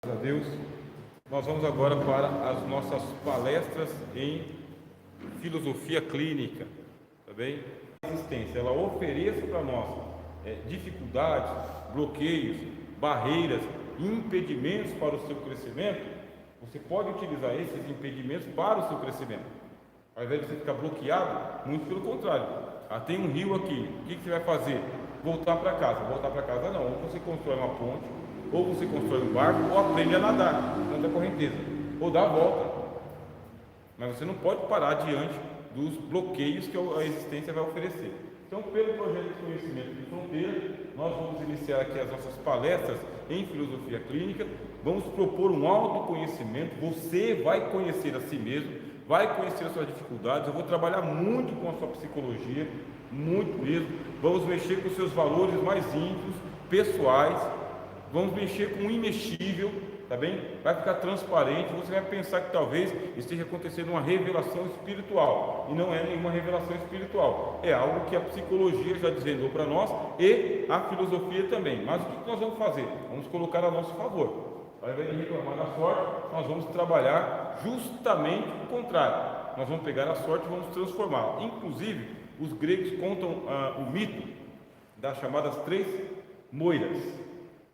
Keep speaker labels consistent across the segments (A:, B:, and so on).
A: A Deus, nós vamos agora para as nossas palestras em filosofia clínica, tá bem? A existência, ela ofereça para nós dificuldades, bloqueios, barreiras, impedimentos para o seu crescimento. Você pode utilizar esses impedimentos para o seu crescimento, ao invés de você ficar bloqueado, muito pelo contrário. Tem um rio aqui, o que você vai fazer? Voltar para casa não, ou você constrói uma ponte, ou você constrói um barco, ou aprende a nadar contra a correnteza, ou dá a volta. Mas você não pode parar diante dos bloqueios que a existência vai oferecer. Então, pelo projeto de conhecimento de fronteira, nós vamos iniciar aqui as nossas palestras em filosofia clínica. Vamos propor um autoconhecimento. Você vai conhecer a si mesmo, vai conhecer as suas dificuldades. Eu vou trabalhar muito com a sua psicologia, muito mesmo. Vamos mexer com os seus valores mais íntimos, pessoais. Vamos mexer com o imexível, tá bem? Vai ficar transparente, você vai pensar que talvez esteja acontecendo uma revelação espiritual, e não é nenhuma revelação espiritual, é algo que a psicologia já desvendou para nós, e a filosofia também. Mas o que nós vamos fazer? Vamos colocar a nosso favor. Ao invés de reclamar da sorte, nós vamos trabalhar justamente o contrário. Nós vamos pegar a sorte e vamos transformá-la. Inclusive, os gregos contam o mito das chamadas 3 moiras.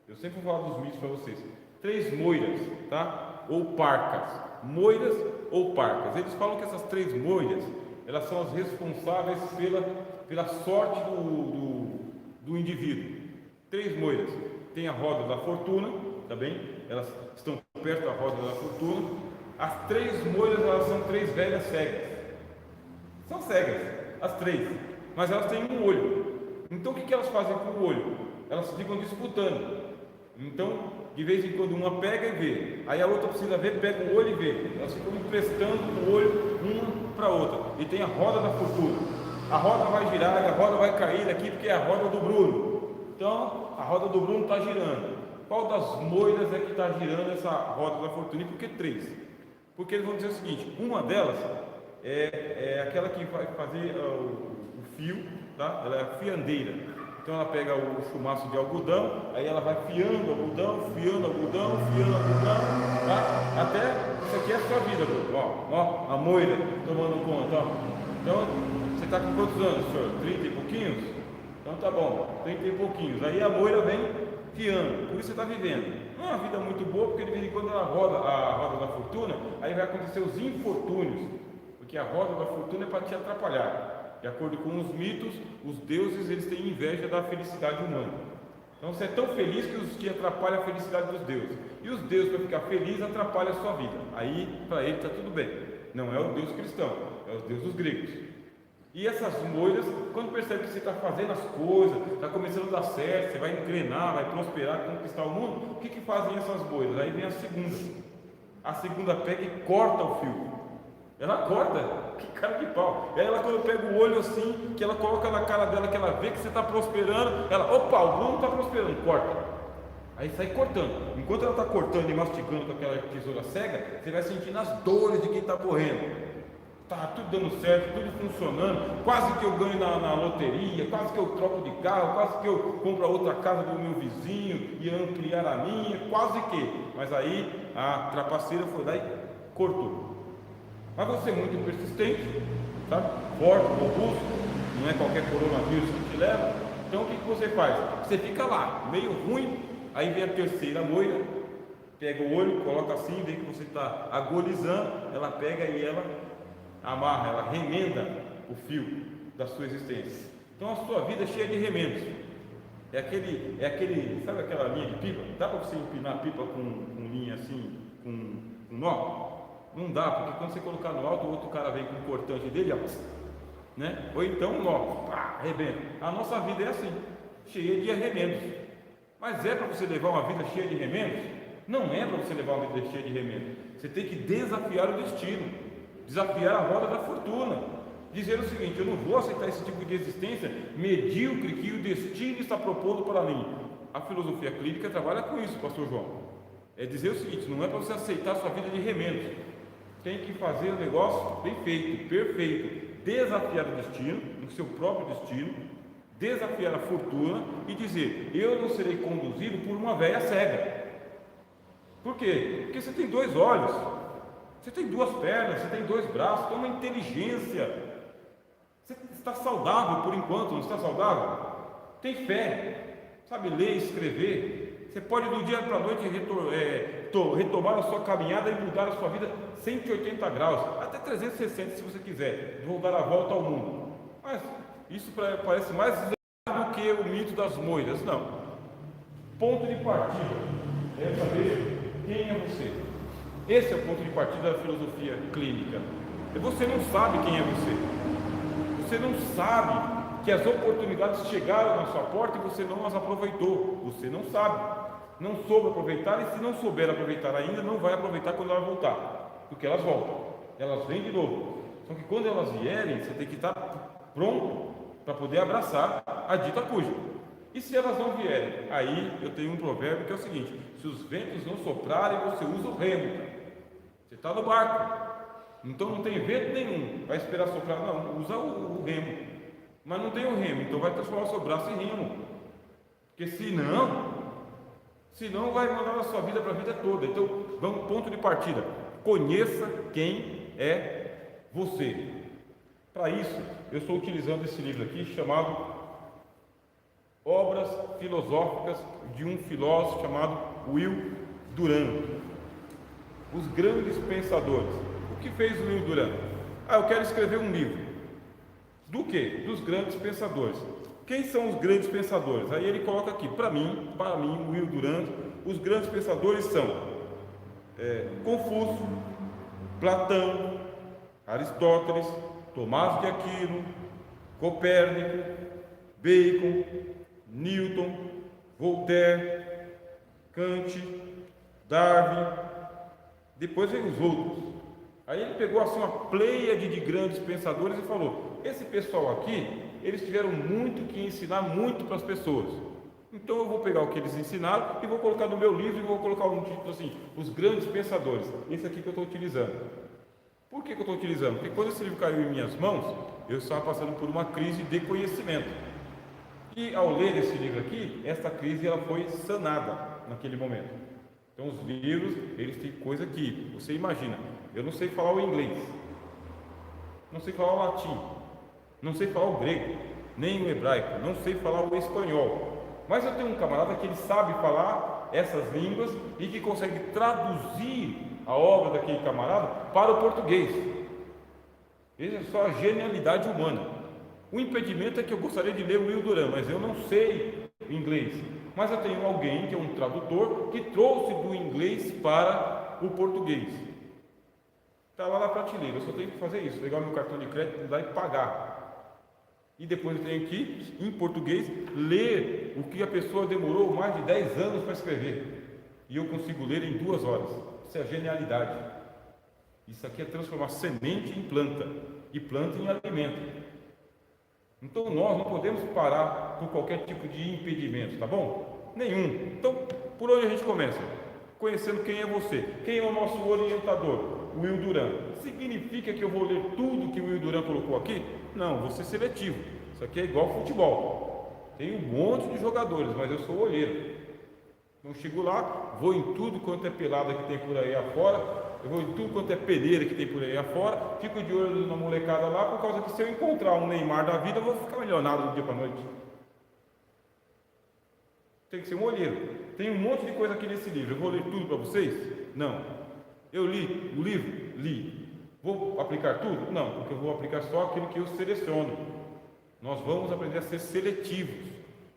A: Eu sempre vou falar dos mitos para vocês. 3 moiras, tá? Ou parcas. Moiras ou parcas. Eles falam que essas 3 moiras, elas são as responsáveis pela sorte do indivíduo. 3 moiras. Tem a roda da fortuna, tá bem? Elas estão perto da roda da fortuna. As 3 moiras, elas são 3 velhas cegas. São cegas, as 3. Mas elas têm um olho. Então o que elas fazem com o olho? Elas ficam disputando. Então, de vez em quando uma pega e vê, aí a outra precisa ver, pega o olho e vê. Elas ficam emprestando o olho uma para a outra. E tem a roda da fortuna. A roda vai girar e a roda vai cair aqui porque é a roda do Bruno. Então, a roda do Bruno está girando. Qual das moiras é que está girando essa roda da fortuna? E por que 3? Porque eles vão dizer o seguinte: uma delas é aquela que vai fazer o fio, tá? Ela é a fiandeira. Então ela pega o chumaço de algodão, aí ela vai fiando algodão, tá? Até isso aqui é a sua vida, Bruno. Ó, a moira tomando conta, ó. Então, você está com quantos anos, senhor? 30 e pouquinhos? Então tá bom, 30 e pouquinhos. Aí a moira vem fiando, por isso você está vivendo. Não é uma vida muito boa, porque de vez em quando ela roda a roda da fortuna, aí vai acontecer os infortúnios, porque a roda da fortuna é para te atrapalhar. De acordo com os mitos, os deuses eles têm inveja da felicidade humana. Então você é tão feliz que os que atrapalha a felicidade dos deuses. E os deuses, para ficar felizes, atrapalham a sua vida. Aí, para ele, está tudo bem. Não é o Deus cristão, é os deuses gregos. E essas moiras, quando percebe que você está fazendo as coisas, está começando a dar certo, você vai engrenar, vai prosperar, conquistar o mundo, o que fazem essas moiras? Aí vem a segunda. A segunda pega e corta o fio. Ela corta, que cara de pau. Aí ela, quando pega o olho assim, que ela coloca na cara dela, que ela vê que você está prosperando, ela, opa, o Bruno está prosperando, corta. Aí sai cortando. Enquanto ela está cortando e mastigando com aquela tesoura cega, você vai sentindo as dores de quem está correndo. Tá tudo dando certo, tudo funcionando. Quase que eu ganho na loteria, quase que eu troco de carro, quase que eu compro a outra casa do meu vizinho e ampliar a minha, quase que. Mas aí a trapaceira foi lá e cortou. Mas você é muito persistente, sabe? Forte, robusto, não é qualquer coronavírus que te leva. Então o que você faz? Você fica lá, meio ruim, aí vem a terceira moira, pega o olho, coloca assim, vê que você está agonizando, ela pega e ela amarra, ela remenda o fio da sua existência. Então a sua vida é cheia de remendos. É aquele, sabe aquela linha de pipa? Dá para você empinar a pipa com linha assim, com nó? Não dá, porque quando você colocar no alto, o outro cara vem com o cortante dele, ó, né? Ou então um nó, arrebenta. A nossa vida é assim, cheia de remendos. Mas é para você levar uma vida cheia de remendos? Não é para você levar uma vida cheia de remendos. Você tem que desafiar o destino, desafiar a roda da fortuna, dizer o seguinte: eu não vou aceitar esse tipo de existência medíocre que o destino está propondo para mim. A filosofia clínica trabalha com isso, pastor João. É dizer o seguinte: não é para você aceitar a sua vida de remendos. Tem que fazer o negócio bem feito, perfeito, desafiar o destino, o seu próprio destino, desafiar a fortuna e dizer: eu não serei conduzido por uma velha cega. Por quê? Porque você tem 2 olhos, você tem 2 pernas, você tem 2 braços, tem uma inteligência. Você está saudável por enquanto, não está saudável? Tem fé, sabe ler, escrever. Você pode do dia para a noite retomar a sua caminhada e mudar a sua vida 180 graus, até 360 se você quiser, vou dar a volta ao mundo. Mas isso parece mais do que o mito das moiras. Não. Ponto de partida é saber quem é você. Esse é o ponto de partida da filosofia clínica. E você não sabe quem é você. Você não sabe que as oportunidades chegaram na sua porta e você não as aproveitou. Você não sabe. Não soube aproveitar, e se não souber aproveitar ainda, não vai aproveitar quando ela voltar. Porque elas voltam. Elas vêm de novo. Só que quando elas vierem, você tem que estar pronto para poder abraçar a dita cuja. E se elas não vierem? Aí eu tenho um provérbio que é o seguinte: se os ventos não soprarem, você usa o remo. Você está no barco. Então não tem vento nenhum, vai esperar soprar? Não, usa o remo. Mas não tem o remo, então vai transformar o seu braço em remo. Porque senão vai mandar a sua vida para a vida toda. Então, vamos, ponto de partida: conheça quem é você. Para isso, eu estou utilizando esse livro aqui, chamado Obras Filosóficas de um filósofo chamado Will Durant. Os grandes pensadores. O que fez o Will Durant? Eu quero escrever um livro. Do quê? Dos grandes pensadores. Quem são os grandes pensadores? Aí ele coloca aqui, para mim, o Will Durant, os grandes pensadores são Confúcio, Platão, Aristóteles, Tomás de Aquino, Copérnico, Bacon, Newton, Voltaire, Kant, Darwin. Depois vem os outros. Aí ele pegou assim uma pleiade de grandes pensadores e falou: esse pessoal aqui, eles tiveram muito que ensinar muito para as pessoas. Então eu vou pegar o que eles ensinaram e vou colocar no meu livro e vou colocar um título assim: os grandes pensadores. Esse aqui que eu estou utilizando. Por que eu estou utilizando? Porque quando esse livro caiu em minhas mãos, eu estava passando por uma crise de conhecimento. E ao ler esse livro aqui, essa crise ela foi sanada naquele momento. Então os livros, eles têm coisa que você imagina. Eu não sei falar o inglês, não sei falar o latim, não sei falar o grego, nem o hebraico, não sei falar o espanhol. Mas eu tenho um camarada que ele sabe falar essas línguas e que consegue traduzir a obra daquele camarada para o português. Veja só a genialidade humana. O impedimento é que eu gostaria de ler o Will Durant, mas eu não sei inglês. Mas eu tenho alguém que é um tradutor que trouxe do inglês para o português. Está lá na prateleira, eu só tenho que fazer isso, pegar o meu cartão de crédito lá e pagar. E depois eu tenho que, em português, ler o que a pessoa demorou mais de 10 anos para escrever. E eu consigo ler em 2 horas. Isso é a genialidade. Isso aqui é transformar semente em planta, e planta em alimento. Então nós não podemos parar por qualquer tipo de impedimento, tá bom? Nenhum. Então, por onde a gente começa? Conhecendo quem é você. Quem é o nosso orientador? O Will Durant. Significa que eu vou ler tudo que o Will Durant colocou aqui? Não, vou ser seletivo. Isso aqui é igual futebol. Tem um monte de jogadores, mas eu sou olheiro. Então chego lá, vou em tudo quanto é pelada que tem por aí afora, eu vou em tudo quanto é peneira que tem por aí afora, fico de olho na molecada lá, por causa que se eu encontrar um Neymar da vida, eu vou ficar milionário do dia para a noite. Tem que ser um olheiro. Tem um monte de coisa aqui nesse livro. Eu vou ler tudo para vocês? Não. Eu li o livro? Li. Vou aplicar tudo? Não, porque eu vou aplicar só aquilo que eu seleciono. Nós vamos aprender a ser seletivos.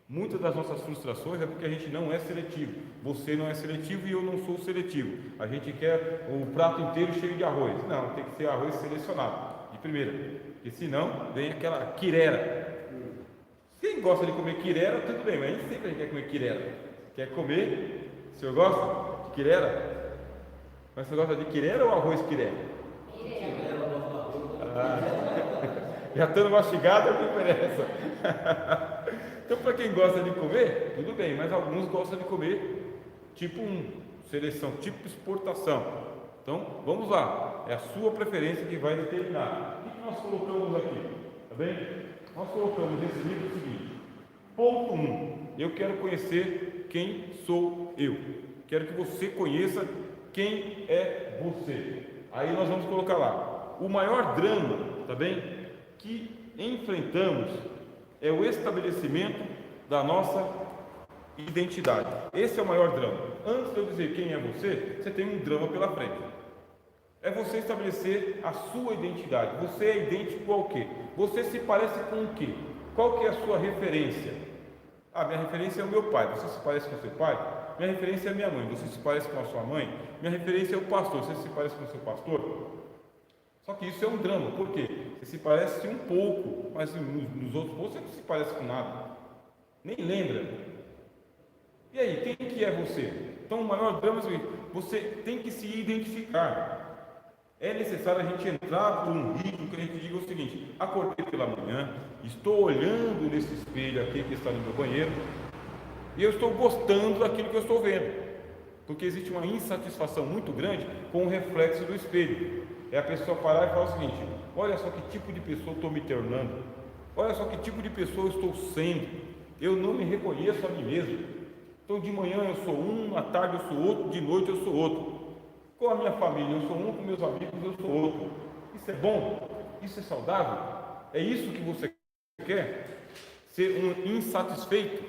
A: Muitas das nossas frustrações é porque a gente não é seletivo. Você não é seletivo e eu não sou seletivo. A gente quer o prato inteiro cheio de arroz. Não, tem que ser arroz selecionado, de primeira. Porque senão vem aquela quirera. Quem gosta de comer quirera, tudo bem, mas nem sempre a gente quer comer quirera. Quer comer? O senhor gosta de quirera? Mas você gosta de quirera ou arroz quirera? Quirera. Já estando mastigado, é o que interessa. Então, para quem gosta de comer, tudo bem, mas alguns gostam de comer tipo 1, seleção, tipo exportação. Então, vamos lá, é a sua preferência que vai determinar. O que nós colocamos aqui? Tá bem? Nós colocamos nesse livro o seguinte: ponto 1, eu quero conhecer quem sou eu. Quero que você conheça quem é você? Aí nós vamos colocar lá, o maior drama, tá bem, que enfrentamos é o estabelecimento da nossa identidade. Esse é o maior drama. Antes de eu dizer quem é você, você tem um drama pela frente. É você estabelecer a sua identidade. Você é idêntico ao quê? Você se parece com o quê? Qual que é a sua referência? Ah, minha referência é o meu pai. Você se parece com o seu pai? Minha referência é a minha mãe. Você se parece com a sua mãe? Minha referência é o pastor. Você se parece com o seu pastor? Só que isso é um drama. Por quê? Você se parece um pouco, mas nos outros poucos você não se parece com nada. Nem lembra. E aí, quem que é você? Então o maior drama é você tem que se identificar. É necessário a gente entrar por um ritmo que a gente diga o seguinte: acordei pela manhã, estou olhando nesse espelho aqui que está no meu banheiro, e eu estou gostando daquilo que eu estou vendo, porque existe uma insatisfação muito grande com o reflexo do espelho. É a pessoa parar e falar o seguinte: olha só que tipo de pessoa eu estou me tornando, olha só que tipo de pessoa eu estou sendo, eu não me reconheço a mim mesmo. Então de manhã eu sou um, à tarde eu sou outro, de noite eu sou outro. Com a minha família eu sou um, com meus amigos eu sou outro. Isso é bom? Isso é saudável? É isso que você quer? Ser um insatisfeito?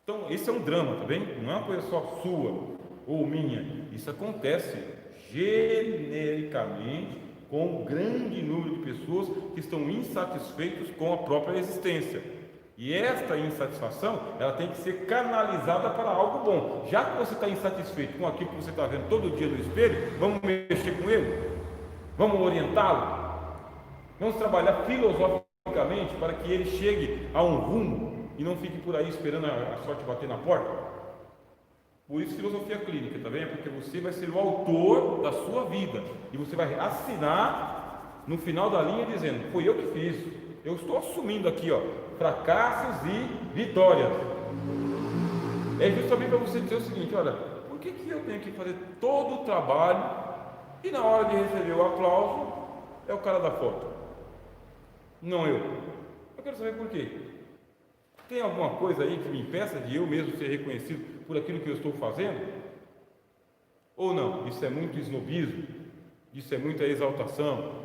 A: Então esse é um drama, tá bem? Não é uma coisa só sua ou minha. Isso acontece genericamente com um grande número de pessoas que estão insatisfeitos com a própria existência. E esta insatisfação, ela tem que ser canalizada para algo bom. Já que você está insatisfeito com aquilo que você está vendo todo dia no espelho, vamos mexer com ele? Vamos orientá-lo? Vamos trabalhar filosoficamente para que ele chegue a um rumo e não fique por aí esperando a sorte bater na porta? Por isso filosofia clínica, tá vendo? Porque você vai ser o autor da sua vida e você vai assinar no final da linha dizendo: foi eu que fiz. Eu estou assumindo aqui, ó, fracassos e vitórias. É justamente para você dizer o seguinte: olha, por que eu tenho que fazer todo o trabalho e na hora de receber o aplauso é o cara da foto, não eu? Eu quero saber por quê. Tem alguma coisa aí que me impeça de eu mesmo ser reconhecido por aquilo que eu estou fazendo? Ou não? Isso é muito snobismo? Isso é muita exaltação?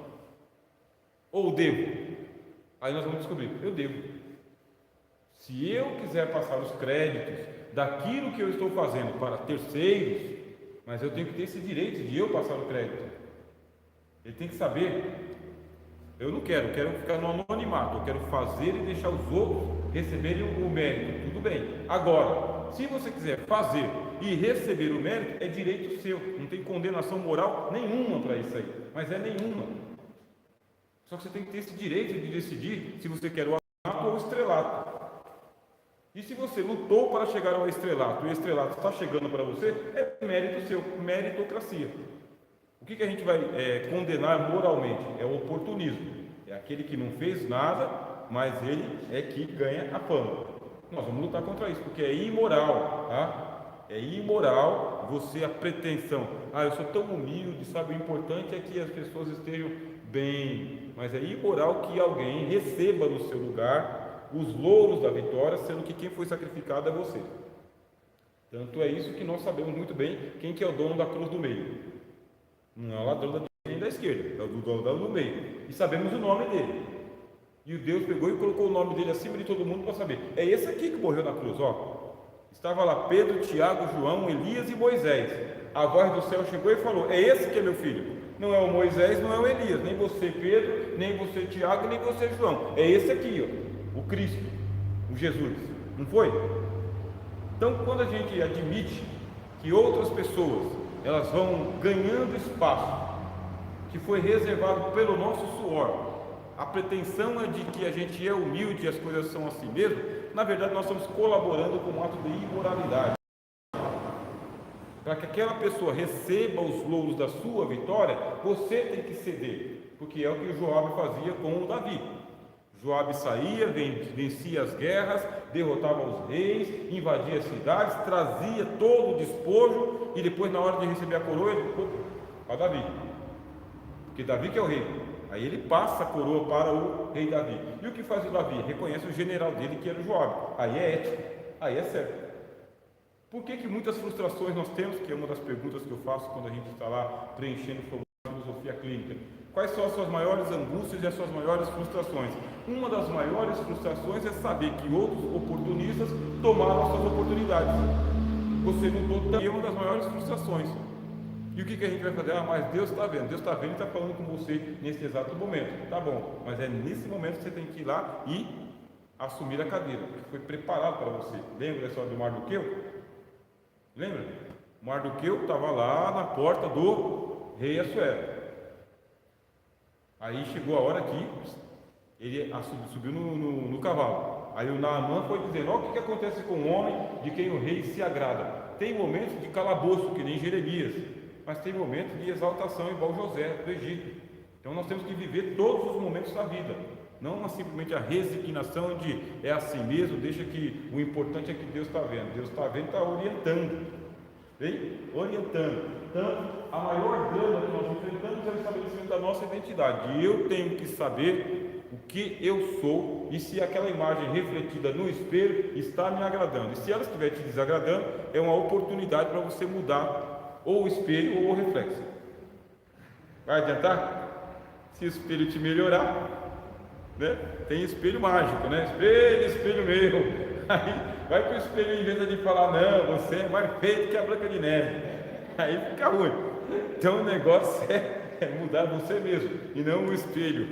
A: Ou devo? Aí nós vamos descobrir: eu devo. Se eu quiser passar os créditos daquilo que eu estou fazendo para terceiros, mas eu tenho que ter esse direito de eu passar o crédito. Ele tem que saber. Eu não quero ficar no anonimato, eu quero fazer e deixar os outros receberem o mérito. Tudo bem. Agora, se você quiser fazer e receber o mérito, é direito seu. Não tem condenação moral nenhuma para isso aí, mas é nenhuma. Só que você tem que ter esse direito de decidir se você quer o anonimato ou o estrelato. E se você lutou para chegar ao estrelato e o estrelato está chegando para você, é mérito seu, meritocracia. O que a gente vai condenar moralmente? É o oportunismo. É aquele que não fez nada, mas ele é que ganha a fama. Nós vamos lutar contra isso, porque é imoral, tá? É imoral você a pretensão: eu sou tão humilde, sabe? O importante é que as pessoas estejam bem. Mas é imoral que alguém receba no seu lugar os louros da vitória, sendo que quem foi sacrificado é você. Tanto é isso que nós sabemos muito bem quem que é o dono da cruz do meio. Não é o ladrão da direita nem da esquerda, é o dono do meio. E sabemos o nome dele. E o Deus pegou e colocou o nome dele acima de todo mundo para saber: é esse aqui que morreu na cruz, ó. Estava lá Pedro, Tiago, João, Elias e Moisés. A voz do céu chegou e falou: é esse que é meu filho. Não é o Moisés, não é o Elias, nem você Pedro, nem você Tiago, nem você João. É esse aqui, ó, o Cristo, o Jesus. Não foi? Então, quando a gente admite que outras pessoas elas vão ganhando espaço que foi reservado pelo nosso suor, a pretensão é de que a gente é humilde e as coisas são assim mesmo, na verdade nós estamos colaborando com um ato de imoralidade. Para que aquela pessoa receba os louros da sua vitória, você tem que ceder, porque é o que Joabe fazia com o Davi. Joabe saía, vencia as guerras, derrotava os reis, invadia as cidades, trazia todo o despojo e depois, na hora de receber a coroa, ele para Davi, porque Davi que é o rei. Aí ele passa a coroa para o rei Davi. E o que faz o Davi? Reconhece o general dele, que era o Joabe. Aí é ético, aí é certo. Por que muitas frustrações nós temos? Que é uma das perguntas que eu faço quando a gente está lá preenchendo o formulário de filosofia clínica. Quais são as suas maiores angústias e as suas maiores frustrações? Uma das maiores frustrações é saber que outros oportunistas tomaram as suas oportunidades. Você não tomou, é uma das maiores frustrações. E o que a gente vai fazer? Mas Deus está vendo. Deus está vendo e está falando com você nesse exato momento. Tá bom, mas é nesse momento que você tem que ir lá e assumir a cadeira, que foi preparado para você. Lembra da história do Mardoqueu? Lembra? Mardoqueu estava lá na porta do rei Assuero. Aí chegou a hora que ele subiu no cavalo. Aí o Naamã foi dizendo: olha o que acontece com um homem de quem o rei se agrada. Tem momentos de calabouço, que nem Jeremias, mas tem momentos de exaltação, igual José do Egito. Então nós temos que viver todos os momentos da vida, não simplesmente a resignação de é assim mesmo, deixa que o importante é que Deus está vendo. Deus está vendo e está orientando, bem? Orientando. Então, a maior drama que nós enfrentamos é o estabelecimento da nossa identidade. Eu tenho que saber o que eu sou e se aquela imagem refletida no espelho está me agradando. E se ela estiver te desagradando, é uma oportunidade para você mudar ou o espelho ou o reflexo. Vai adiantar? Se o espelho te melhorar, né? Tem espelho mágico, né? Espelho meu. Aí vai para o espelho, em vez de falar: não, você é mais feio que a Branca de Neve. Aí fica ruim. Então o negócio é mudar você mesmo e não o espelho.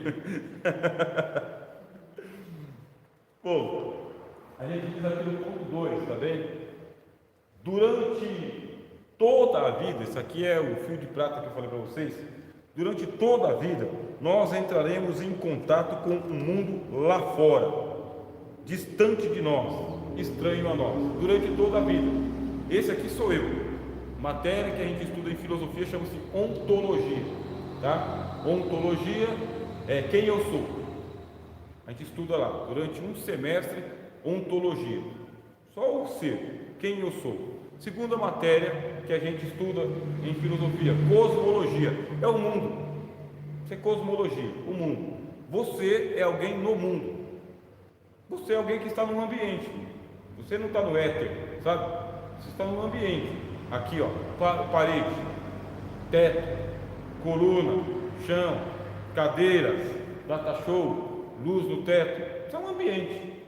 A: Bom, a gente diz aqui no ponto 2, tá bem? Durante toda a vida, isso aqui é o fio de prata que eu falei para vocês. Durante toda a vida, nós entraremos em contato com um mundo lá fora, distante de nós, estranho a nós, durante toda a vida. Esse aqui sou eu. Matéria que a gente estuda em filosofia chama-se ontologia, tá? Ontologia é quem eu sou. A gente estuda lá, durante um semestre, ontologia. Só o ser, quem eu sou. Segunda matéria que a gente estuda em filosofia, cosmologia, é o mundo. Isso é cosmologia, o mundo. Você é alguém no mundo. Você é alguém que está no ambiente. Você não está no éter, sabe? Você está no ambiente. Aqui, ó, parede, teto, coluna, chão, cadeiras, data show, luz no teto. Isso é um ambiente.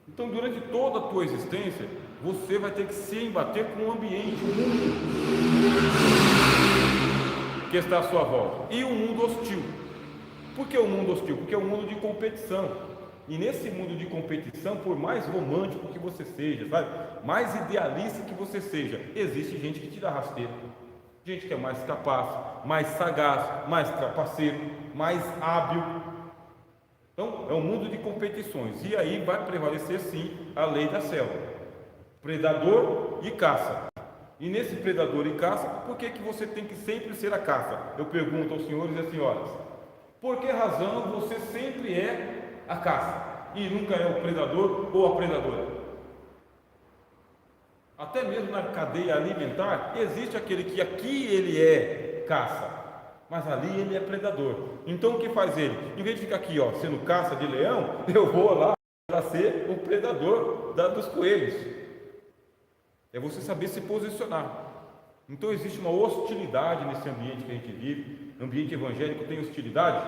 A: Então, durante toda a tua existência, você vai ter que se embater com o ambiente, o mundo que está à sua volta. E um mundo hostil. Por que o mundo hostil? Porque é um mundo de competição. E nesse mundo de competição, por mais romântico que você seja, sabe? Mais idealista que você seja, existe gente que te dá rasteira. Gente que é mais capaz, mais sagaz, mais trapaceiro, mais hábil. Então, é um mundo de competições. E aí vai prevalecer, sim, a lei da selva. Predador e caça. E nesse predador e caça, por que você tem que sempre ser a caça? Eu pergunto aos senhores e às senhoras. Por que razão você sempre é a caça e nunca é o predador ou a predadora? Até mesmo na cadeia alimentar existe aquele que aqui ele é caça, mas ali ele é predador. Então o que faz ele? Em vez de ficar aqui, ó, sendo caça de leão, eu vou lá para ser o predador dos coelhos. É você saber se posicionar. Então existe uma hostilidade nesse ambiente que a gente vive. Ambiente evangélico tem hostilidade?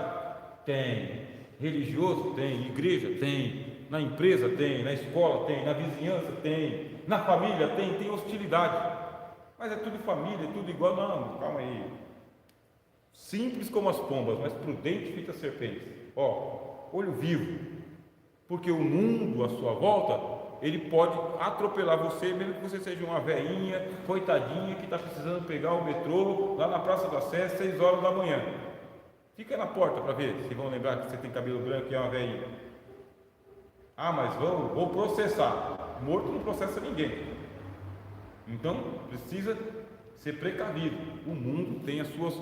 A: Tem. Religioso tem, igreja tem, na empresa tem, na escola tem, na vizinhança tem, na família tem hostilidade. Mas é tudo família, é tudo igual. Não, calma aí. Simples como as pombas, mas prudente feita as serpentes. Ó, olho vivo. Porque o mundo à sua volta, ele pode atropelar você, mesmo que você seja uma velhinha, coitadinha, que está precisando pegar o metrô lá na Praça da Sé, 6 horas da manhã. Fica na porta para ver se vão lembrar que você tem cabelo branco e é uma velhinha. Ah, mas vou processar. Morto não processa ninguém. Então, precisa ser precavido. O mundo tem as suas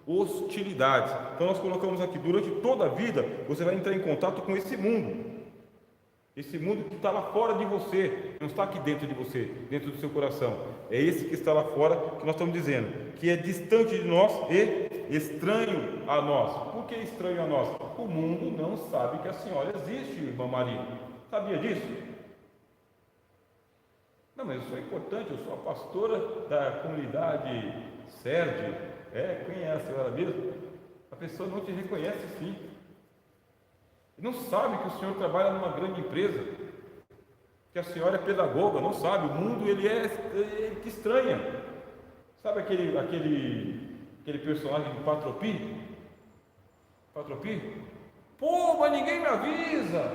A: hostilidades. Então, nós colocamos aqui, durante toda a vida, você vai entrar em contato com esse mundo. Esse mundo que está lá fora de você, não está aqui dentro de você, dentro do seu coração. É esse que está lá fora que nós estamos dizendo, que é distante de nós e estranho a nós. Por que estranho a nós? O mundo não sabe que a senhora existe, irmã Maria. Sabia disso? Não, mas eu sou importante, eu sou a pastora da comunidade Sérgio. Quem é a senhora mesmo? A pessoa não te reconhece sim. Não sabe que o senhor trabalha numa grande empresa, que a senhora é pedagoga, não sabe. O mundo ele que estranha. Sabe aquele personagem do Patropi? Patropi? Pô, mas ninguém me avisa.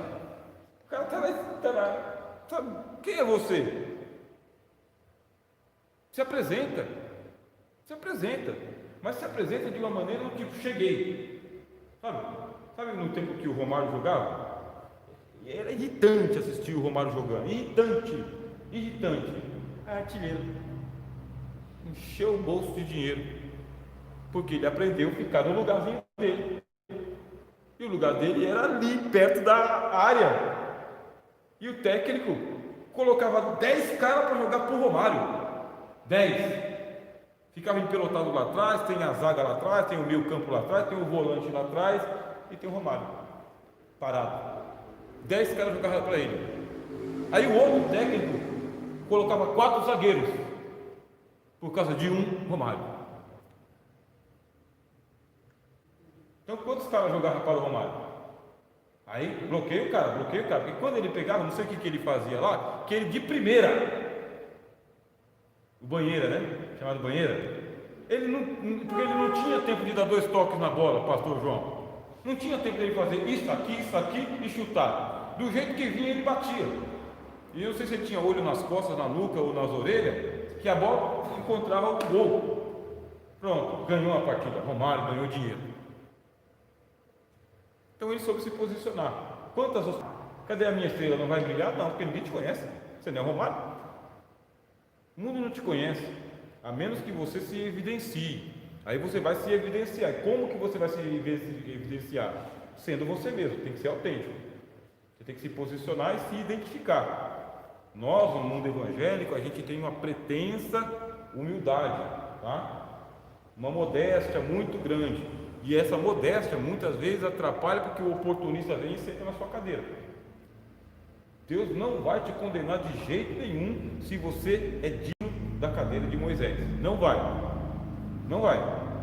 A: O cara está lá. Sabe, quem é você? Se apresenta. Mas se apresenta de uma maneira do tipo, cheguei. Sabe no tempo que o Romário jogava? Era irritante assistir o Romário jogando. Irritante. Artilheiro. Encheu o bolso de dinheiro. Porque ele aprendeu a ficar no lugarzinho dele. E o lugar dele era ali, perto da área. E o técnico colocava 10 caras para jogar pro Romário. 10. Ficava empelotado lá atrás, tem a zaga lá atrás, tem o meio campo lá atrás, tem o volante lá atrás e tem o Romário parado. 10 caras jogavam para ele. Aí o outro técnico colocava 4 zagueiros por causa de um Romário. Então quantos caras jogavam para o Romário? Aí bloqueia o cara, porque quando ele pegava, não sei o que ele fazia lá, que ele de primeira, o banheira, né? Chamado banheira, porque ele não tinha tempo de dar 2 toques na bola, pastor João. Não tinha tempo de ele fazer isso aqui e chutar. Do jeito que vinha, ele batia. E eu não sei se ele tinha olho nas costas, na nuca ou nas orelhas, que a bola encontrava o gol. Pronto, ganhou a partida. Romário ganhou dinheiro. Então ele soube se posicionar. Cadê a minha estrela? Não vai brilhar? Não, porque ninguém te conhece. Você não é Romário. O mundo não te conhece, a menos que você se evidencie. Aí você vai se evidenciar. Como que você vai se evidenciar? Sendo você mesmo, tem que ser autêntico. Você tem que se posicionar e se identificar. Nós, no mundo evangélico, a gente tem uma pretensa humildade, tá? Uma modéstia muito grande. E essa modéstia muitas vezes atrapalha porque o oportunista vem e senta na sua cadeira. Deus não vai te condenar de jeito nenhum se você é digno da cadeira de Moisés. Não vai.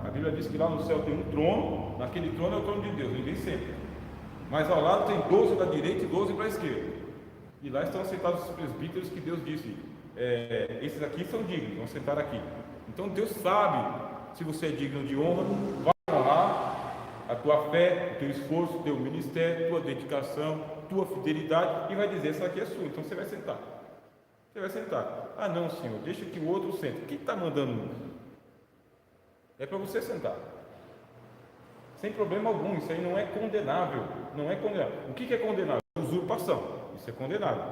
A: A Bíblia diz que lá no céu tem um trono, naquele trono é o trono de Deus, ninguém senta. Mas ao lado tem 12 da direita e 12 para a esquerda. E lá estão sentados os presbíteros que Deus disse, esses aqui são dignos, vão sentar aqui. Então Deus sabe se você é digno de honra, vai honrar a tua fé, o teu esforço, o teu ministério, tua dedicação, tua fidelidade, e vai dizer, essa aqui é sua, então você vai sentar. Ah não, Senhor, deixa que o outro sente. Quem está mandando isso? É para você sentar. Sem problema algum, isso aí não é condenável. O que é condenável? Usurpação, isso é condenável.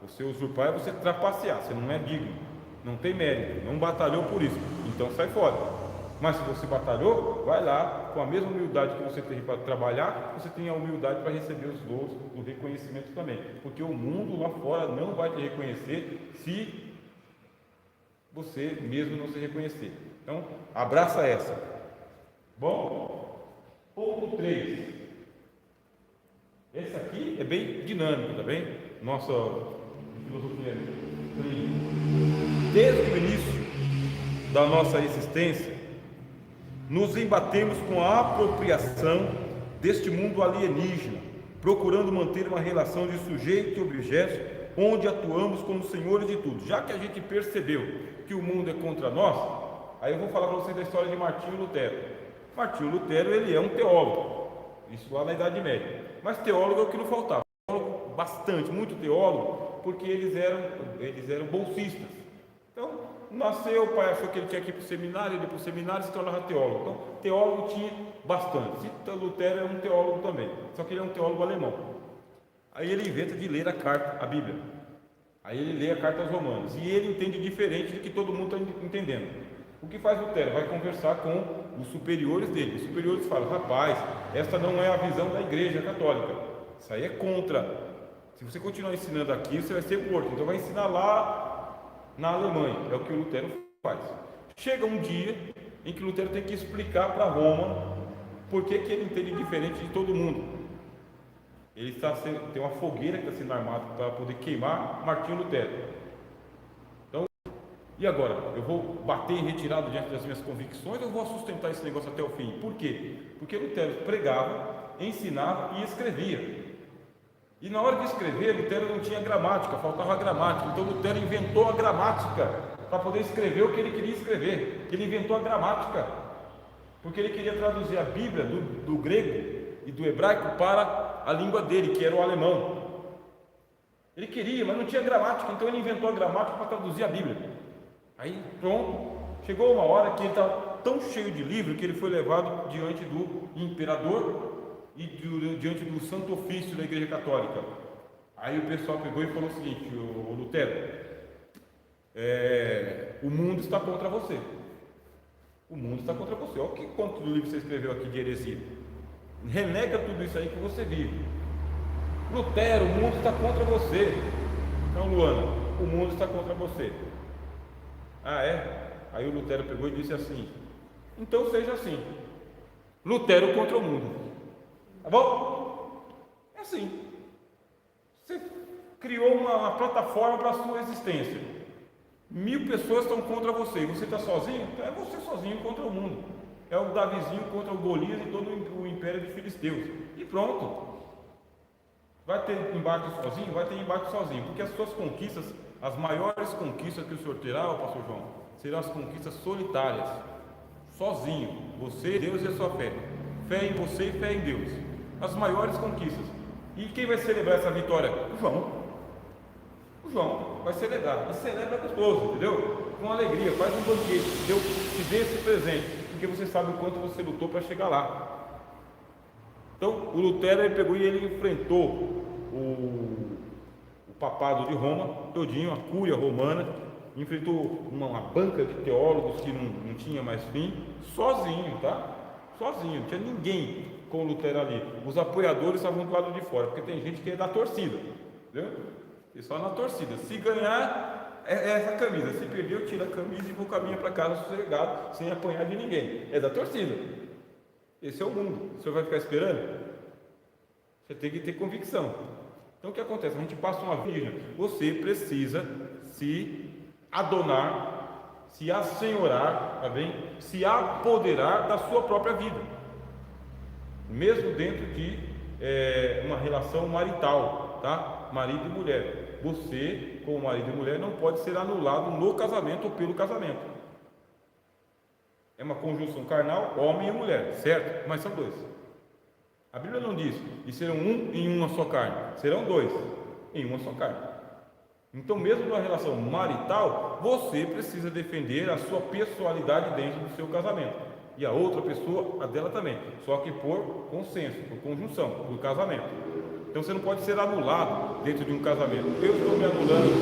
A: Você usurpar é você trapacear, você não é digno, não tem mérito, não batalhou por isso, então sai fora. Mas se você batalhou, vai lá, com a mesma humildade que você tem para trabalhar, você tem a humildade para receber os louros, o reconhecimento também, porque o mundo lá fora não vai te reconhecer se você mesmo não se reconhecer. Então, abraça essa. Bom, ponto 3. Esse aqui é bem dinâmico, tá bem? Nossa filosofia. Desde o início da nossa existência, nos embatemos com a apropriação deste mundo alienígena, procurando manter uma relação de sujeito e objeto, onde atuamos como senhores de tudo. Já que a gente percebeu que o mundo é contra nós, aí eu vou falar para vocês da história de Martinho Lutero. Martinho Lutero, ele é um teólogo, isso lá na Idade Média, mas teólogo é o que não faltava, teólogo bastante, muito teólogo, porque eles eram bolsistas. Então, nasceu, o pai achou que ele tinha que ir para o seminário, ele ia para o seminário e se tornava teólogo. Então, teólogo tinha bastante. Lutero é um teólogo também, só que ele é um teólogo alemão. Aí ele inventa de ler a Bíblia. Aí ele lê a carta aos Romanos, e ele entende diferente do que todo mundo está entendendo. O que faz Lutero? Vai conversar com os superiores dele. Os superiores falam, rapaz, essa não é a visão da Igreja Católica, isso aí é contra. Se você continuar ensinando aqui, você vai ser morto, então vai ensinar lá na Alemanha. É o que o Lutero faz. Chega um dia em que Lutero tem que explicar para Roma por que ele entende diferente de todo mundo. Ele tem uma fogueira que está sendo armada para poder queimar Martinho Lutero. E agora? Eu vou bater em retirada diante das minhas convicções ou vou sustentar esse negócio até o fim? Por quê? Porque Lutero pregava, ensinava e escrevia. E na hora de escrever, Lutero não tinha gramática, faltava gramática. Então Lutero inventou a gramática para poder escrever o que ele queria escrever. Ele inventou a gramática, porque ele queria traduzir a Bíblia do grego e do hebraico para a língua dele, que era o alemão. Ele queria, mas não tinha gramática, então ele inventou a gramática para traduzir a Bíblia. Aí, pronto, chegou uma hora que ele estava tão cheio de livro que ele foi levado diante do imperador e diante do Santo Ofício da Igreja Católica. Aí o pessoal pegou e falou o seguinte: o Lutero, o mundo está contra você. O mundo está contra você. Olha quanto livro você escreveu aqui de heresia. Renega tudo isso aí que você vive. Lutero, o mundo está contra você. Então, Luana, o mundo está contra você. Ah, é? Aí o Lutero pegou e disse assim: então seja assim, Lutero contra o mundo. Tá bom? É assim. Você criou uma plataforma para a sua existência. 1000 pessoas estão contra você e você está sozinho? Então é você sozinho contra o mundo. É o Davizinho contra o Golias e todo o império de Filisteus. E pronto. Vai ter embate sozinho? Vai ter embate sozinho. Porque as suas conquistas, as maiores conquistas que o senhor terá, pastor João, serão as conquistas solitárias. Sozinho. Você, Deus e a sua fé. Fé em você e fé em Deus. As maiores conquistas. E quem vai celebrar essa vitória? O João. O João vai celebrar. E celebra gostoso, entendeu? Com alegria. Faz um banquete. Deus te dê esse presente. Porque você sabe o quanto você lutou para chegar lá. Então, o Lutero ele pegou e ele enfrentou o papado de Roma, todinho, a cúria romana, enfrentou uma banca de teólogos que não tinha mais fim, sozinho, tá? Sozinho, não tinha ninguém com o Lutero ali. Os apoiadores estavam do lado de fora, porque tem gente que é da torcida, entendeu? E só na torcida. Se ganhar, é essa camisa. Se perder, eu tiro a camisa e vou caminhar para casa sossegado, sem apanhar de ninguém. É da torcida. Esse é o mundo. O senhor vai ficar esperando? Você tem que ter convicção. Então o que acontece? A gente passa uma vida. Você precisa se adonar, se assenhorar, tá bem? Se apoderar da sua própria vida, mesmo dentro de uma relação marital, tá? Marido e mulher. Você, como marido e mulher, não pode ser anulado no casamento ou pelo casamento. É uma conjunção carnal, homem e mulher, certo? Mas são dois. A Bíblia não diz, e serão um em uma só carne. Serão dois em uma só carne. Então, mesmo numa relação marital, você precisa defender a sua pessoalidade dentro do seu casamento. E a outra pessoa, a dela também. Só que por consenso, por conjunção, por casamento. Então, você não pode ser anulado dentro de um casamento. Eu estou me anulando,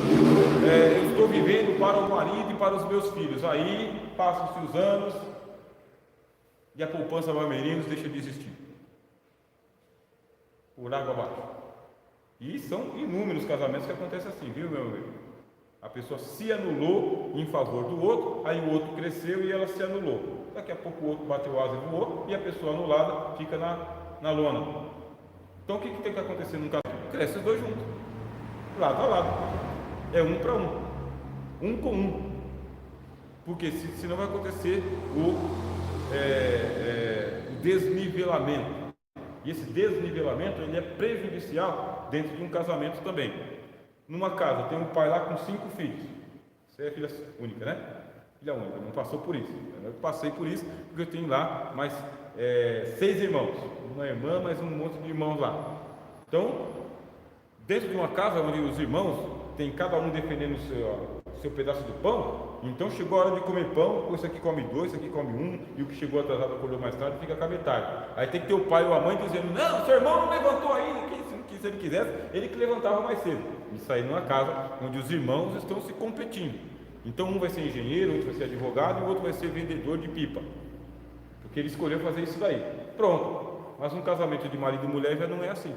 A: eu estou vivendo para o marido e para os meus filhos. Aí, passam-se os anos e a poupança Bamerinos deixa de existir. Por água abaixo. E são inúmeros casamentos que acontecem assim, viu, meu amigo? A pessoa se anulou em favor do outro, aí o outro cresceu e ela se anulou. Daqui a pouco o outro bateu asa e voou, e a pessoa anulada fica na lona. Então o que tem que acontecer num casamento? Cresce os dois juntos, lado a lado. É um para um, um com um. Porque senão vai acontecer o desnivelamento. E esse desnivelamento ele é prejudicial dentro de um casamento também. Numa casa tem um pai lá com 5 filhos. Você é filha única, né? Filha única, não passou por isso. Eu passei por isso porque eu tenho lá mais 6 irmãos. Uma irmã, mais um monte de irmãos lá. Então, dentro de uma casa onde os irmãos tem cada um defendendo o seu pedaço de pão, então chegou a hora de comer pão, esse aqui come 2, esse aqui come 1, e o que chegou atrasado acordou mais tarde fica com a metade. Aí tem que ter o pai ou a mãe dizendo: não, seu irmão não levantou ainda, se ele quisesse, ele que levantava mais cedo. Isso aí numa casa onde os irmãos estão se competindo. Então um vai ser engenheiro, outro vai ser advogado e o outro vai ser vendedor de pipa, porque ele escolheu fazer isso daí. Pronto. Mas um casamento de marido e mulher já não é assim.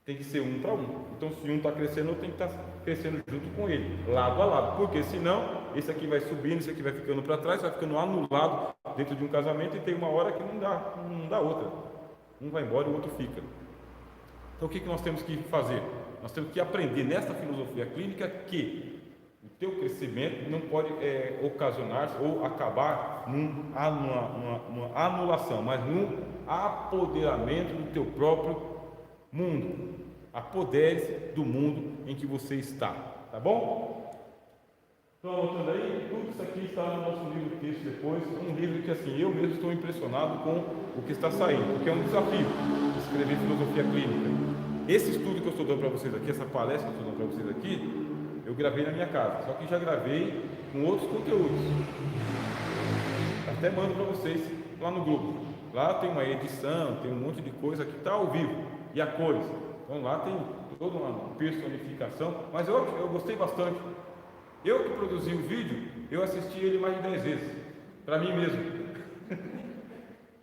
A: Tem que ser um para um. Então, se um está crescendo, outro tem que estar crescendo junto com ele, lado a lado. Porque senão, esse aqui vai subindo, esse aqui vai ficando para trás, vai ficando anulado dentro de um casamento e tem uma hora que não dá outra. Um vai embora e o outro fica. Então, o que nós temos que fazer? Nós temos que aprender nesta filosofia clínica que o teu crescimento não pode ocasionar ou acabar numa anulação, mas num apoderamento do teu próprio mundo. Apodere-se do mundo em que você está, tá bom? Estão anotando aí? Tudo isso aqui está no nosso livro texto depois, um livro que assim, eu mesmo estou impressionado com o que está saindo, porque é um desafio escrever filosofia clínica. Esse estudo que eu estou dando para vocês aqui, essa palestra que eu estou dando para vocês aqui, eu gravei na minha casa, só que já gravei com outros conteúdos. Até mando para vocês lá no grupo. Lá tem uma edição, tem um monte de coisa que está ao vivo, e a cores. Então lá tem toda uma personificação, mas eu gostei bastante. Eu que produzi o vídeo, eu assisti ele mais de 10 vezes, para mim mesmo.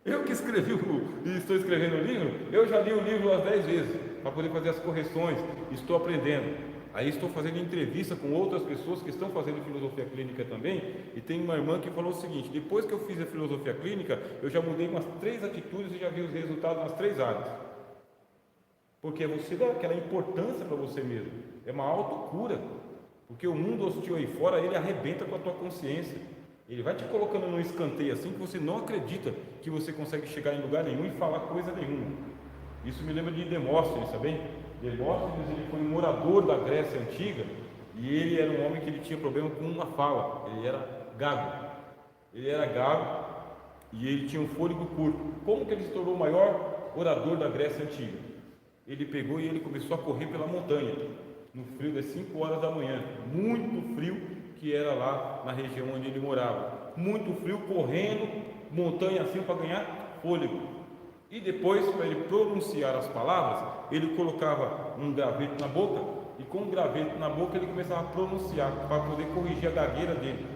A: Eu que escrevi e estou escrevendo o livro, eu já li o livro umas 10 vezes, para poder fazer as correções, estou aprendendo. Aí estou fazendo entrevista com outras pessoas que estão fazendo filosofia clínica também, e tem uma irmã que falou o seguinte: depois que eu fiz a filosofia clínica, eu já mudei umas 3 atitudes e já vi os resultados nas 3 áreas. Porque você dá aquela importância para você mesmo, é uma autocura. Porque o mundo hostil aí fora, ele arrebenta com a tua consciência. Ele vai te colocando num escanteio assim que você não acredita que você consegue chegar em lugar nenhum e falar coisa nenhuma. Isso me lembra de Demóstenes, sabe? Demóstenes, ele foi um morador da Grécia Antiga e ele era um homem que ele tinha problema com uma fala. Ele era gago. Ele era gago e ele tinha um fôlego curto. Como que ele se tornou o maior orador da Grécia Antiga? Ele pegou e ele começou a correr pela montanha. No frio das 5 horas da manhã, muito frio que era lá na região onde ele morava, muito frio, correndo montanha assim para ganhar fôlego. E depois, para ele pronunciar as palavras, ele colocava um graveto na boca, e com o graveto na boca ele começava a pronunciar para poder corrigir a gagueira dele.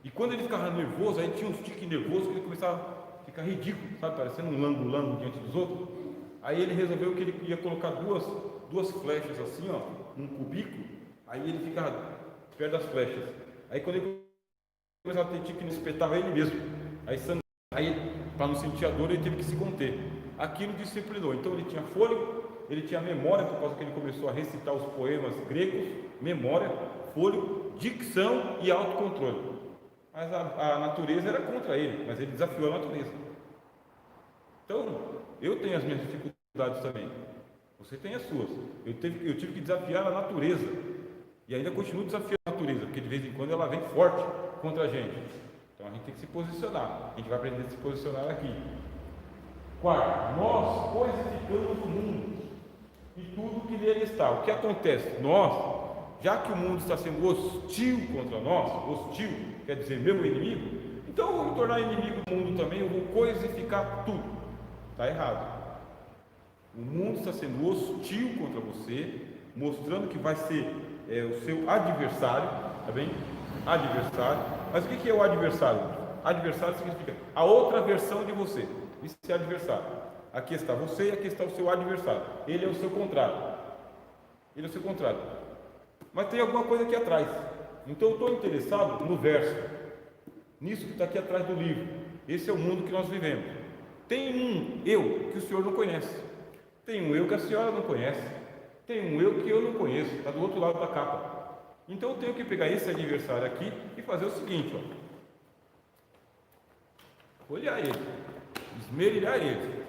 A: E quando ele ficava nervoso, aí tinha uns tiques nervosos que ele começava a ficar ridículo, sabe, parecendo um lango-lango diante dos outros. Aí ele resolveu que ele ia colocar duas flechas assim, ó, num cubículo, aí ele ficava perto das flechas. Aí quando ele começava a ter tique, ele espetava ele mesmo. Aí para não sentir a dor, ele teve que se conter. Aquilo disciplinou. Então ele tinha fôlego, ele tinha memória, por causa que ele começou a recitar os poemas gregos, memória, fôlego, dicção e autocontrole. Mas a natureza era contra ele, mas ele desafiou a natureza. Então, eu tenho as minhas dificuldades também. Você tem as suas. Eu tive que desafiar a natureza. E ainda continuo desafiando a natureza, porque de vez em quando ela vem forte contra a gente. Então a gente tem que se posicionar. A gente vai aprender a se posicionar aqui. Quarto, nós coisificamos o mundo e tudo que nele está. O que acontece? Nós, já que o mundo está sendo hostil contra nós, hostil quer dizer meu inimigo, então eu vou me tornar inimigo do mundo também, eu vou coisificar tudo. Está errado. O mundo está sendo hostil contra você, mostrando que vai ser o seu adversário, tá bem? Adversário. Mas o que é o adversário? Adversário significa a outra versão de você. Isso é adversário. Aqui está você e aqui está o seu adversário. Ele é o seu contrário. Ele é o seu contrário. Mas tem alguma coisa aqui atrás. Então eu estou interessado no verso, nisso que está aqui atrás do livro. Esse é o mundo que nós vivemos. Tem um eu que o senhor não conhece. Tem um eu que a senhora não conhece. Tem um eu que eu não conheço. Está do outro lado da capa. Então eu tenho que pegar esse adversário aqui e fazer o seguinte, ó. Olhar ele, esmerilhar ele,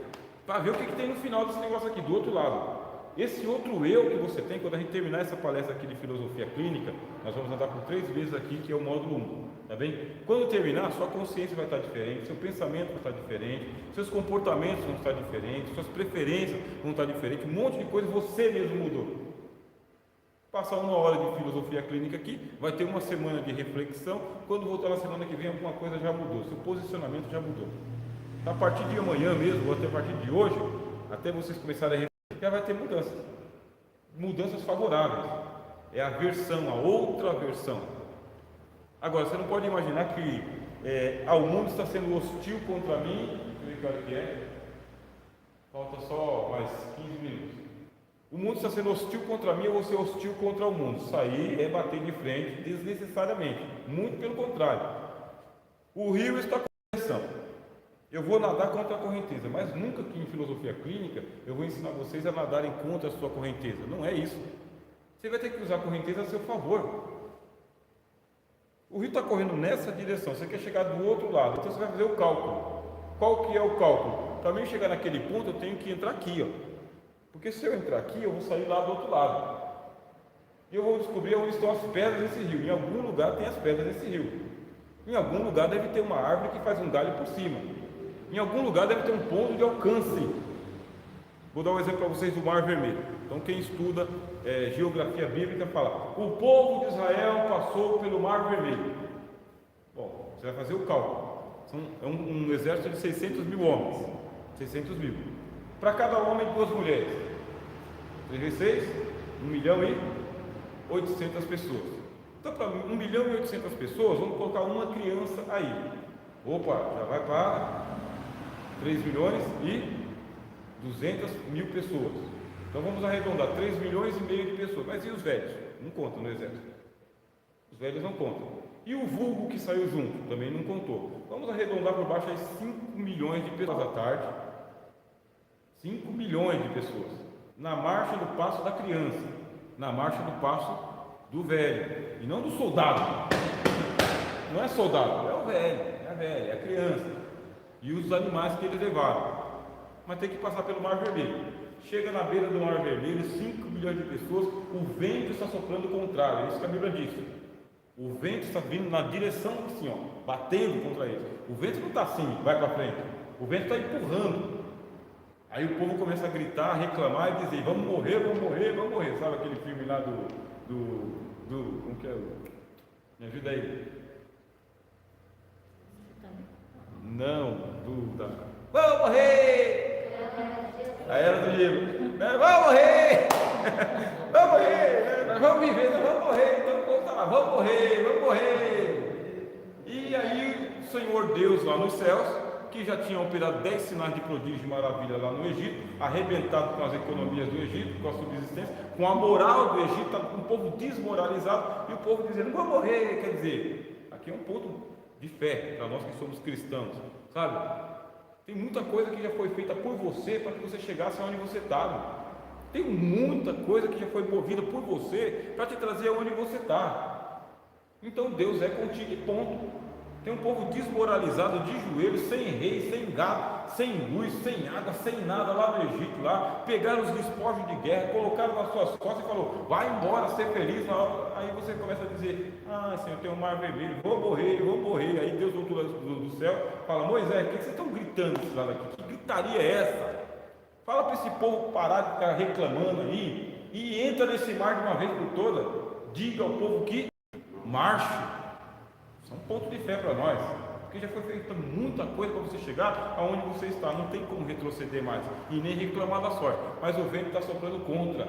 A: para ver o que tem no final desse negócio aqui, do outro lado. Esse outro eu que você tem, quando a gente terminar essa palestra aqui de filosofia clínica, nós vamos andar por 3 vezes aqui, que é o módulo 1, tá bem? Quando terminar, sua consciência vai estar diferente, seu pensamento vai estar diferente, seus comportamentos vão estar diferentes, suas preferências vão estar diferentes, um monte de coisa você mesmo mudou. Passar 1 hora de filosofia clínica aqui, vai ter uma semana de reflexão, quando voltar na semana que vem alguma coisa já mudou, seu posicionamento já mudou. A partir de amanhã mesmo, ou até a partir de hoje, até vocês começarem a refletir, já vai ter mudanças. Mudanças favoráveis. É a versão, a outra versão. Agora, você não pode imaginar que o mundo está sendo hostil contra mim. Deixa eu ver que hora que é. Falta só mais 15 minutos. O mundo está sendo hostil contra mim, eu vou ser hostil contra o mundo. Isso aí é bater de frente desnecessariamente. Muito pelo contrário. O rio está com pressão. Eu vou nadar contra a correnteza, mas nunca que em filosofia clínica eu vou ensinar vocês a nadarem contra a sua correnteza. Não é isso. Você vai ter que usar a correnteza a seu favor. O rio está correndo nessa direção, você quer chegar do outro lado, então você vai fazer o cálculo. Qual que é o cálculo? Para mim chegar naquele ponto, eu tenho que entrar aqui, ó. Porque se eu entrar aqui, eu vou sair lá do outro lado. E eu vou descobrir onde estão as pedras desse rio. Em algum lugar tem as pedras desse rio. Em algum lugar deve ter uma árvore que faz um galho por cima. Em algum lugar deve ter um ponto de alcance. Vou dar um exemplo para vocês do Mar Vermelho. Então quem estuda geografia bíblica fala: o povo de Israel passou pelo Mar Vermelho. Bom, você vai fazer o cálculo. É um exército de 600 mil homens. 600 mil. Para cada homem, 2 mulheres. 3 vezes 6, 1 milhão e 800 pessoas. Então, para 1 milhão e 800 pessoas, vamos colocar uma criança aí. Opa, já vai para 3 milhões e 200 mil pessoas. Então, vamos arredondar, 3 milhões e meio de pessoas. Mas e os velhos? Não contam no exército. Os velhos não contam. E o vulgo que saiu junto? Também não contou. Vamos arredondar por baixo aí 5 milhões de pessoas à tarde. 5 milhões de pessoas. Na marcha do passo da criança. Na marcha do passo do velho. E não do soldado. Não é soldado, é o velho, é a velha, é a criança. E os animais que eles levaram. Mas tem que passar pelo Mar Vermelho. Chega na beira do Mar Vermelho, 5 milhões de pessoas, o vento está soprando o contrário. É isso que a Bíblia diz. O vento está vindo na direção assim, ó, batendo contra eles. O vento não está assim, vai para frente. O vento está empurrando. Aí o povo começa a gritar, a reclamar e dizer: vamos morrer, vamos morrer, vamos morrer. Sabe aquele filme lá como que é? Me ajuda aí. Não, vamos morrer! A era do livro. Vamos morrer! Vamos morrer! Nós vamos viver, nós vamos morrer. Então o povo está lá: vamos morrer, vamos morrer. E aí o Senhor Deus lá nos céus, que já tinha operado 10 sinais de prodígio e maravilha lá no Egito, arrebentado com as economias do Egito, com a subsistência, com a moral do Egito, tá com o povo desmoralizado, e o povo dizendo: vou morrer. Quer dizer, aqui é um ponto de fé para nós que somos cristãos, sabe? Tem muita coisa que já foi feita por você para que você chegasse aonde você estava. Tem muita coisa que já foi movida por você para te trazer aonde você está. Então Deus é contigo e ponto. Tem um povo desmoralizado, de joelhos, sem rei, sem gado, sem luz, sem água, sem nada lá no Egito, lá, pegaram os despojos de guerra, colocaram nas suas costas e falou: vai embora, ser feliz. Aí você começa a dizer: ah, Senhor, tem um Mar Vermelho, vou morrer, vou morrer. Aí Deus do outro lado do céu fala: Moisés, o que vocês estão gritando desse lado aqui? Que gritaria é essa? Fala para esse povo parar de ficar reclamando aí e entra nesse mar de uma vez por toda. Diga ao povo que marche. Isso é um ponto de fé para nós, porque já foi feita muita coisa para você chegar aonde você está. Não tem como retroceder mais e nem reclamar da sorte, mas o vento está soprando contra.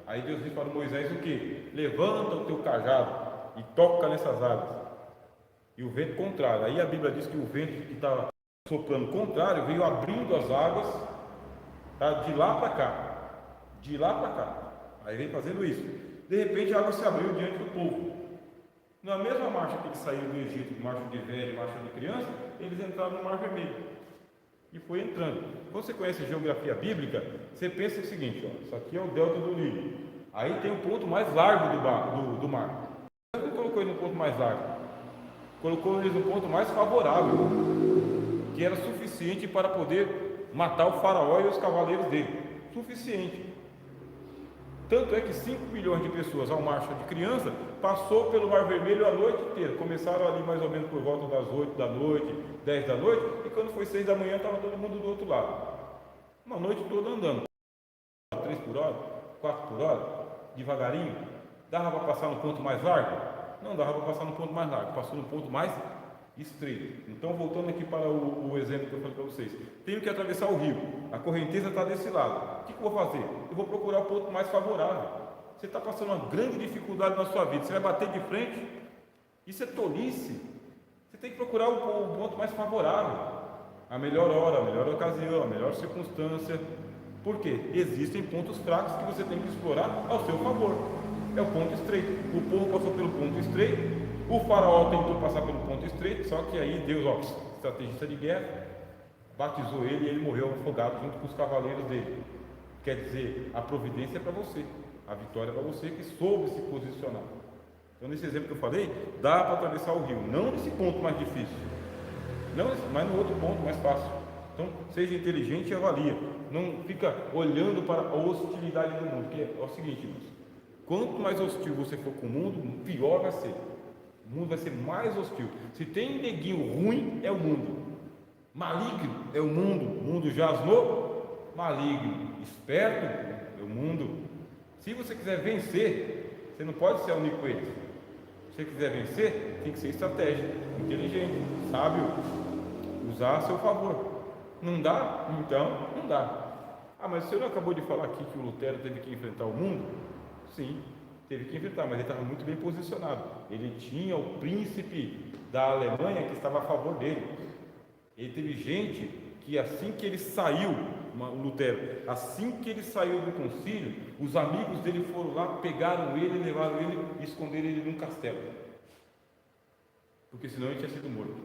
A: Aí Deus diz para Moisés o que? Levanta o teu cajado e toca nessas águas. E o vento contrário. Aí a Bíblia diz que o vento que estava soprando contrário veio abrindo as águas, tá? De lá para cá, de lá para cá. Aí vem fazendo isso. De repente a água se abriu diante do povo. Na mesma marcha que eles saíram do Egito, marcha de velho, marcha de criança, eles entraram no Mar Vermelho. E foi entrando. Quando você conhece a geografia bíblica, você pensa o seguinte: ó, isso aqui é o delta do Nilo. Aí tem o ponto mais largo do mar. Não colocou ele no ponto mais largo, colocou eles no ponto mais favorável, que era suficiente para poder matar o faraó e os cavaleiros dele. Suficiente. Tanto é que 5 milhões de pessoas, ao marcha de criança, passou pelo Mar Vermelho a noite inteira. Começaram ali mais ou menos por volta das 8 da noite, 10 da noite, e quando foi 6 da manhã estava todo mundo do outro lado. Uma noite toda andando. 3 por hora, 4 por hora, devagarinho. Dava para passar no ponto mais largo? Não dava para passar no ponto mais largo, passou no ponto mais estreito. Então, voltando aqui para o exemplo que eu falei para vocês, tenho que atravessar o rio, a correnteza está desse lado. O que eu vou fazer? Eu vou procurar o ponto mais favorável. Você está passando uma grande dificuldade na sua vida, você vai bater de frente, isso é tolice. Você tem que procurar o ponto mais favorável, a melhor hora, a melhor ocasião, a melhor circunstância. Por quê? Existem pontos fracos que você tem que explorar ao seu favor. É o ponto estreito. O povo passou pelo ponto estreito, o faraó tentou passar pelo ponto estreito, só que aí Deus, ó, estrategista de guerra, batizou ele e ele morreu afogado junto com os cavaleiros dele. Quer dizer, a providência é para você, a vitória é para você que soube se posicionar. Então, nesse exemplo que eu falei, dá para atravessar o rio, não nesse ponto mais difícil, não, mas no outro ponto mais fácil. Então, seja inteligente e avalia. Não fica olhando para a hostilidade do mundo, porque é o seguinte, irmãos, quanto mais hostil você for com o mundo, pior vai ser. O mundo vai ser mais hostil. Se tem neguinho ruim, é o mundo. Maligno é o mundo jaz no maligno. Esperto é o mundo. Se você quiser vencer, você não pode ser único com eles. Se você quiser vencer, tem que ser estratégico, inteligente, sábio, usar a seu favor. Não dá? Então, não dá. Ah, mas o senhor não acabou de falar aqui que o Lutero teve que enfrentar o mundo? Sim, teve que enfrentar, mas ele estava muito bem posicionado. Ele tinha o príncipe da Alemanha que estava a favor dele. Ele teve gente que assim que ele saiu, o Lutero, assim que ele saiu do concílio, os amigos dele foram lá, pegaram ele, levaram ele e esconderam ele num castelo. Porque senão ele tinha sido morto.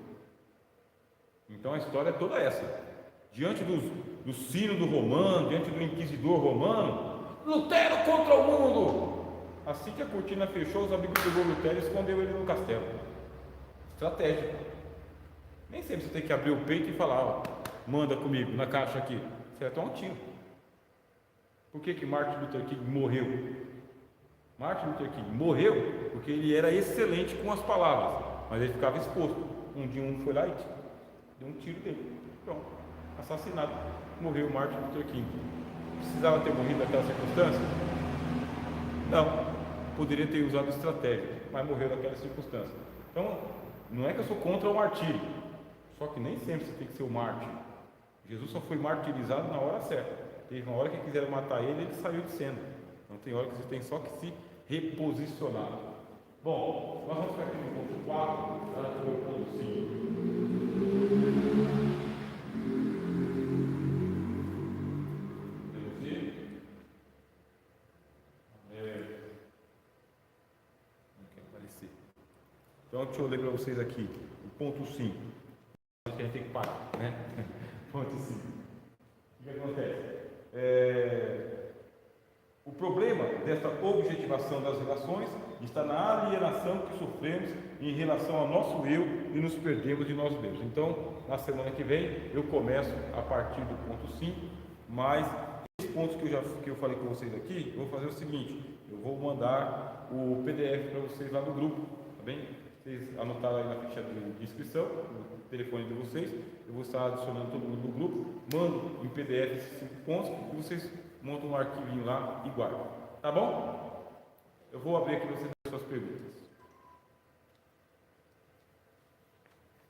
A: Então a história é toda essa. Diante do sínodo romano, diante do inquisidor romano, Lutero contra o mundo! Assim que a cortina fechou, os amigos pegou o Lutero e escondeu ele no castelo. Estratégia. Nem sempre você tem que abrir o peito e falar, ó, manda comigo, na caixa aqui. Você vai tomar um tiro. Por que Martin Luther King morreu? Martin Luther King morreu porque ele era excelente com as palavras, mas ele ficava exposto. Um dia um foi lá e deu um tiro dele. Pronto, assassinado. Morreu Martin Luther King. Precisava ter morrido naquela circunstância? Não, poderia ter usado estratégia, mas morreu naquela circunstância. Então, não é que eu sou contra o martírio, só que nem sempre você tem que ser o mártir. Jesus só foi martirizado na hora certa. Teve uma hora que quiseram matar ele, ele saiu de cena. Então tem hora que você tem só que se reposicionar. Bom, nós vamos ficar aqui no ponto 4, agora que no ponto 5. Então, deixa eu ler para vocês aqui o ponto 5. A gente tem que parar, né? Ponto 5. O que acontece? O problema dessa objetivação das relações está na alienação que sofremos em relação ao nosso eu e nos perdemos de nós mesmos. Então, na semana que vem, eu começo a partir do ponto 5, mas esses pontos que eu falei com vocês aqui, eu vou fazer o seguinte: eu vou mandar o PDF para vocês lá no grupo, tá bem? Vocês anotaram aí na ficha de inscrição, no telefone de vocês, eu vou estar adicionando todo mundo no grupo, mando em PDF esses 5 pontos e vocês montam um arquivinho lá e guardam. Tá bom? Eu vou abrir aqui para vocês suas perguntas.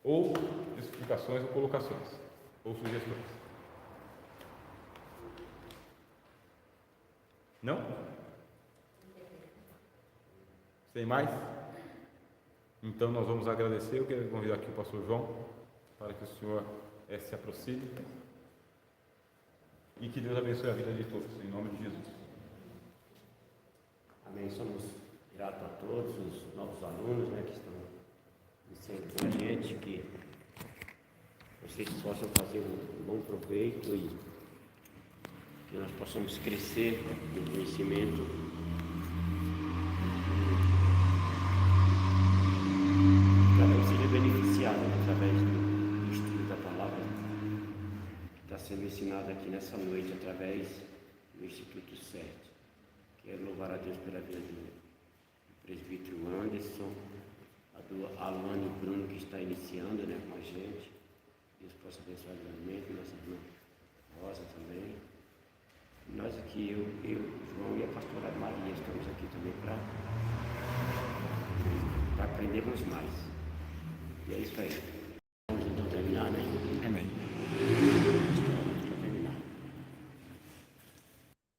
A: Ou explicações ou colocações, ou sugestões. Não? Sem mais? Então nós vamos agradecer. Eu quero convidar aqui o pastor João para que o senhor se aproxime e que Deus abençoe a vida de todos, em nome de Jesus.
B: Amém. Somos gratos a todos os novos alunos, que estão iniciando com a gente, que vocês possam fazer um bom proveito e que nós possamos crescer no conhecimento. Beneficiado através do estudo da palavra que está sendo ensinado aqui nessa noite através do Instituto 7. Quero louvar a Deus pela vida do presbítero Anderson, a do Alane e Bruno que está iniciando com a gente. Deus possa abençoar grandemente, nossa irmã Rosa também. Nós aqui, eu, João e a pastora Maria, estamos aqui também para aprendermos mais. E é isso aí.